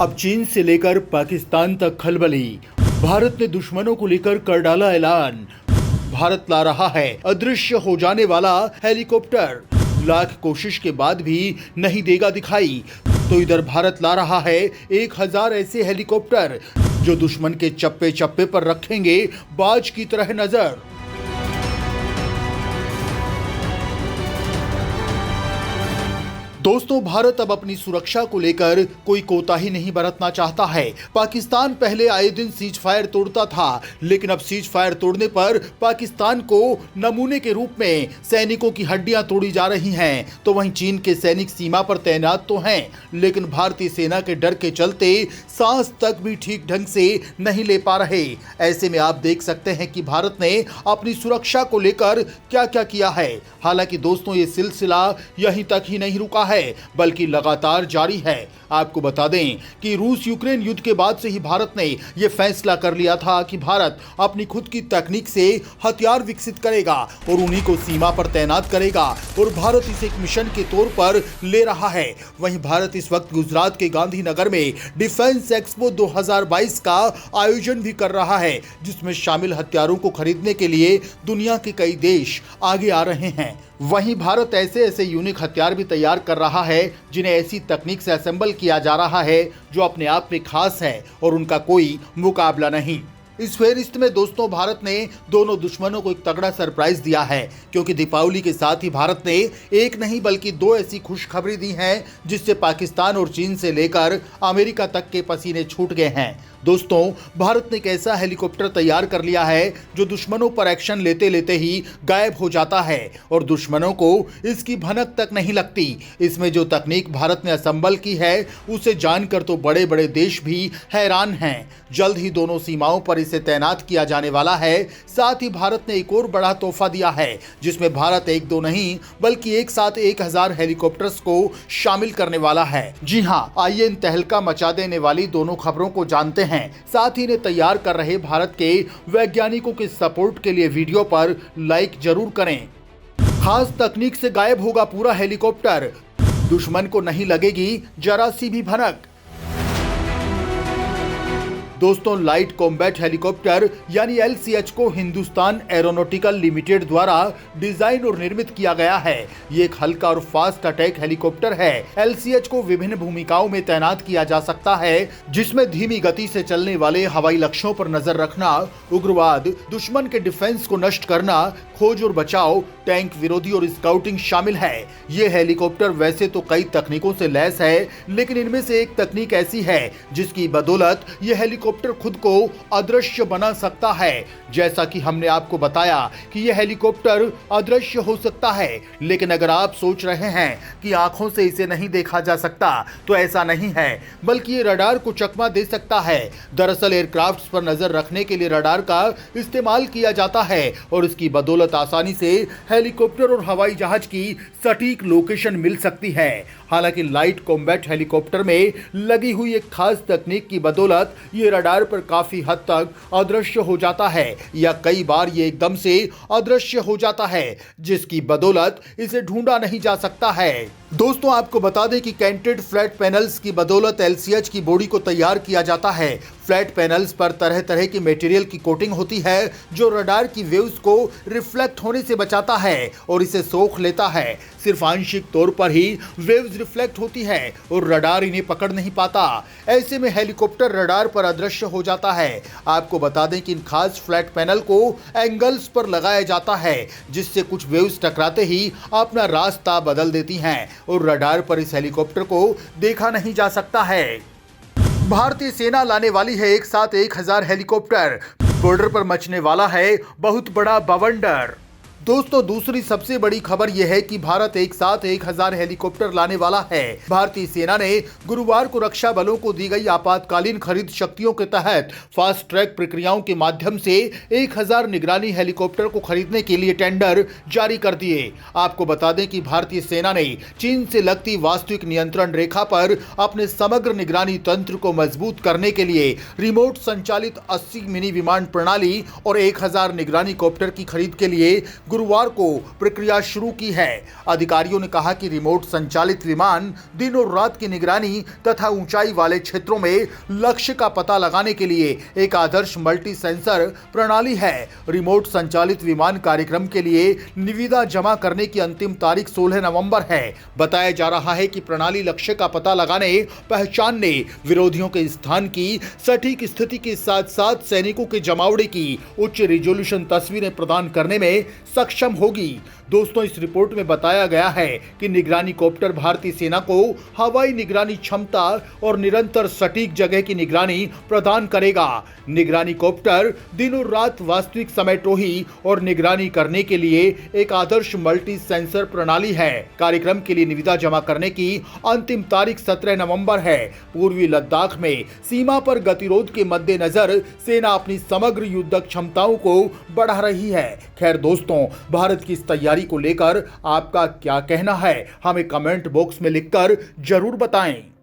अब चीन से लेकर पाकिस्तान तक खलबली। भारत ने दुश्मनों को लेकर कर डाला ऐलान। भारत ला रहा है अदृश्य हो जाने वाला हेलीकॉप्टर। लाख कोशिश के बाद भी नहीं देगा दिखाई। तो इधर भारत ला रहा है 1000 ऐसे हेलीकॉप्टर जो दुश्मन के चप्पे चप्पे पर रखेंगे बाज की तरह नजर। दोस्तों, भारत अब अपनी सुरक्षा को लेकर कोई कोताही नहीं बरतना चाहता है। पाकिस्तान पहले आए दिन सीज फायर तोड़ता था, लेकिन अब सीज फायर तोड़ने पर पाकिस्तान को नमूने के रूप में सैनिकों की हड्डियां तोड़ी जा रही हैं। तो वहीं चीन के सैनिक सीमा पर तैनात तो हैं, लेकिन भारतीय सेना के डर के चलते सांस तक भी ठीक ढंग से नहीं ले पा रहे। ऐसे में आप देख सकते हैं कि भारत ने अपनी सुरक्षा को लेकर क्या क्या किया है। हालांकि दोस्तों, ये सिलसिला यहीं तक ही नहीं रुका है, बल्कि लगातार जारी है। आपको बता दें कि रूस यूक्रेन युद्ध के बाद से ही भारत ने यह फैसला कर लिया था कि भारत अपनी खुद की तकनीक से हथियार विकसित करेगा और उन्हीं को सीमा पर तैनात करेगा, और भारत इसे एक मिशन के तौर पर ले रहा है। वहीं भारत इस वक्त गुजरात के गांधीनगर में डिफेंस एक्सपो 2022 का आयोजन भी कर रहा है, जिसमें शामिल हथियारों को खरीदने के लिए दुनिया के कई देश आगे आ रहे हैं। वहीं भारत ऐसे ऐसे यूनिक हथियार भी तैयार कर रहा है जिन्हें ऐसी तकनीक से असेंबल किया जा रहा है जो अपने आप में खास है और उनका कोई मुकाबला नहीं। इस फेरिस्त में दोस्तों, भारत ने दोनों दुश्मनों को एक तगड़ा सरप्राइज दिया है, क्योंकि दीपावली के साथ ही भारत ने एक नहीं बल्कि 2 ऐसी खुशखबरी दी हैं जिससे पाकिस्तान और चीन से लेकर अमेरिका तक के पसीने छूट गए हैं। दोस्तों, भारत ने एक ऐसा हेलीकॉप्टर तैयार कर लिया है जो दुश्मनों पर एक्शन लेते लेते ही गायब हो जाता है और दुश्मनों को इसकी भनक तक नहीं लगती। इसमें जो तकनीक भारत ने असेंबल की है उसे जानकर तो बड़े बड़े देश भी हैरान हैं। जल्द ही दोनों सीमाओं पर इसे तैनात किया जाने वाला है। साथ ही भारत ने एक और बड़ा तोहफा दिया है, जिसमें भारत 1-2 नहीं बल्कि एक साथ 1000 हेलीकॉप्टर्स को शामिल करने वाला है। जी हाँ, आइए इन तहलका मचा देने वाली दोनों खबरों को जानते हैं। साथ ही इन्हें तैयार कर रहे भारत के वैज्ञानिकों के सपोर्ट के लिए वीडियो पर लाइक जरूर करें। खास तकनीक से गायब होगा पूरा हेलीकॉप्टर, दुश्मन को नहीं लगेगी जरा सी भी भनक। दोस्तों, लाइट कॉम्बैट हेलीकॉप्टर यानी LCH को हिंदुस्तान एरोनॉटिकल लिमिटेड द्वारा डिजाइन और निर्मित किया गया है। ये एक हल्का और फास्ट अटैक हेलीकॉप्टर है। LCH को विभिन्न भूमिकाओं में तैनात किया जा सकता है, जिसमें धीमी गति से चलने वाले हवाई लक्ष्यों पर नजर रखना, उग्रवाद, दुश्मन के डिफेंस को नष्ट करना, खोज और बचाव, टैंक विरोधी और स्काउटिंग शामिल है। ये हेलीकॉप्टर वैसे तो कई तकनीकों से लैस है, लेकिन इनमें से एक तकनीक ऐसी है जिसकी बदौलत ये हेलीकॉप्टर खुद को अदृश्य बना सकता है। जैसा कि हमने आपको बताया कि यह हेलीकॉप्टर अदृश्य हो सकता है, लेकिन अगर आप सोच रहे हैं कि आंखों से इसे नहीं देखा जा सकता, तो ऐसा नहीं है, बल्कि ये रडार को चकमा दे सकता है। दरअसल एयरक्राफ्ट्स पर नजर रखने के लिए रडार का इस्तेमाल किया जाता है और इसकी बदौलत आसानी से हेलीकॉप्टर और हवाई जहाज की सटीक लोकेशन मिल सकती है। हालांकि लाइट कॉम्बैट हेलीकॉप्टर में लगी हुई एक खास तकनीक की बदौलत ये रडार पर काफी हद तक अदृश्य हो जाता है, या कई बार ये एकदम से अदृश्य हो जाता है, जिसकी बदौलत इसे ढूंढा नहीं जा सकता है। दोस्तों, आपको बता दें कि कैंटेड फ्लैट पैनल्स की बदौलत LCH की बॉडी को तैयार किया जाता है। फ्लैट पैनल्स पर तरह तरह की मटेरियल की कोटिंग होती है जो रडार की वेव्स को रिफ्लेक्ट होने से बचाता है और इसे सोख लेता है। सिर्फ आंशिक तौर पर ही वेव्स रिफ्लेक्ट होती है और रडार इन्हें पकड़ नहीं पाता। ऐसे में हेलीकॉप्टर रडार पर अदृश्य हो जाता है। आपको बता दें कि इन खास फ्लैट पैनल को एंगल्स पर लगाया जाता है, जिससे कुछ वेव्स टकराते ही अपना रास्ता बदल देती हैं और रडार पर इस हेलीकॉप्टर को देखा नहीं जा सकता है। भारतीय सेना लाने वाली है एक साथ 1000 हेलीकॉप्टर। बॉर्डर पर मचने वाला है बहुत बड़ा बवंडर। दोस्तों, दूसरी सबसे बड़ी खबर यह है कि भारत एक साथ 1000 हेलीकॉप्टर लाने वाला है। भारतीय सेना ने गुरुवार को रक्षा बलों को दी गई आपातकालीन खरीद शक्तियों के तहत फास्ट ट्रैक प्रक्रियाओं के माध्यम से 1000 निगरानी हेलीकॉप्टर को खरीदने के लिए टेंडर जारी कर दिए। आपको बता दें कि भारतीय सेना ने चीन से लगती वास्तविक नियंत्रण रेखा पर अपने समग्र निगरानी तंत्र को मजबूत करने के लिए रिमोट संचालित 80 मिनी विमान प्रणाली और 1000 निगरानी कॉप्टर की खरीद के लिए गुरुवार को प्रक्रिया शुरू की है। अधिकारियों ने कहा कि रिमोट संचालित विमान दिन और रात की निगरानी तथा ऊंचाई वाले क्षेत्रों में लक्ष्य का पता लगाने के लिए एक आदर्श मल्टी सेंसर प्रणाली है। रिमोट संचालित विमान कार्यक्रम के लिए निविदा जमा करने की अंतिम तारीख 16 नवंबर है। बताया जा रहा है कि प्रणाली लक्ष्य का पता लगाने, पहचानने, विरोधियों के स्थान की सटीक स्थिति के साथ साथ सैनिकों के जमावड़े की उच्च रिजोल्यूशन तस्वीरें प्रदान करने में सक्षम होगी। दोस्तों, इस रिपोर्ट में बताया गया है कि निगरानी कॉप्टर भारतीय सेना को हवाई निगरानी क्षमता और निरंतर सटीक जगह की निगरानी प्रदान करेगा। निगरानी कॉप्टर दिन और रात वास्तविक समय टोही और निगरानी करने के लिए एक आदर्श मल्टी सेंसर प्रणाली है। कार्यक्रम के लिए निविदा जमा करने की अंतिम तारीख 17 नवंबर है। पूर्वी लद्दाख में सीमा पर गतिरोध के मद्देनजर सेना अपनी समग्र युद्धक क्षमताओं को बढ़ा रही है। खैर दोस्तों, भारत की इस तैयारी को लेकर आपका क्या कहना है, हमें कमेंट बॉक्स में लिखकर जरूर बताएं।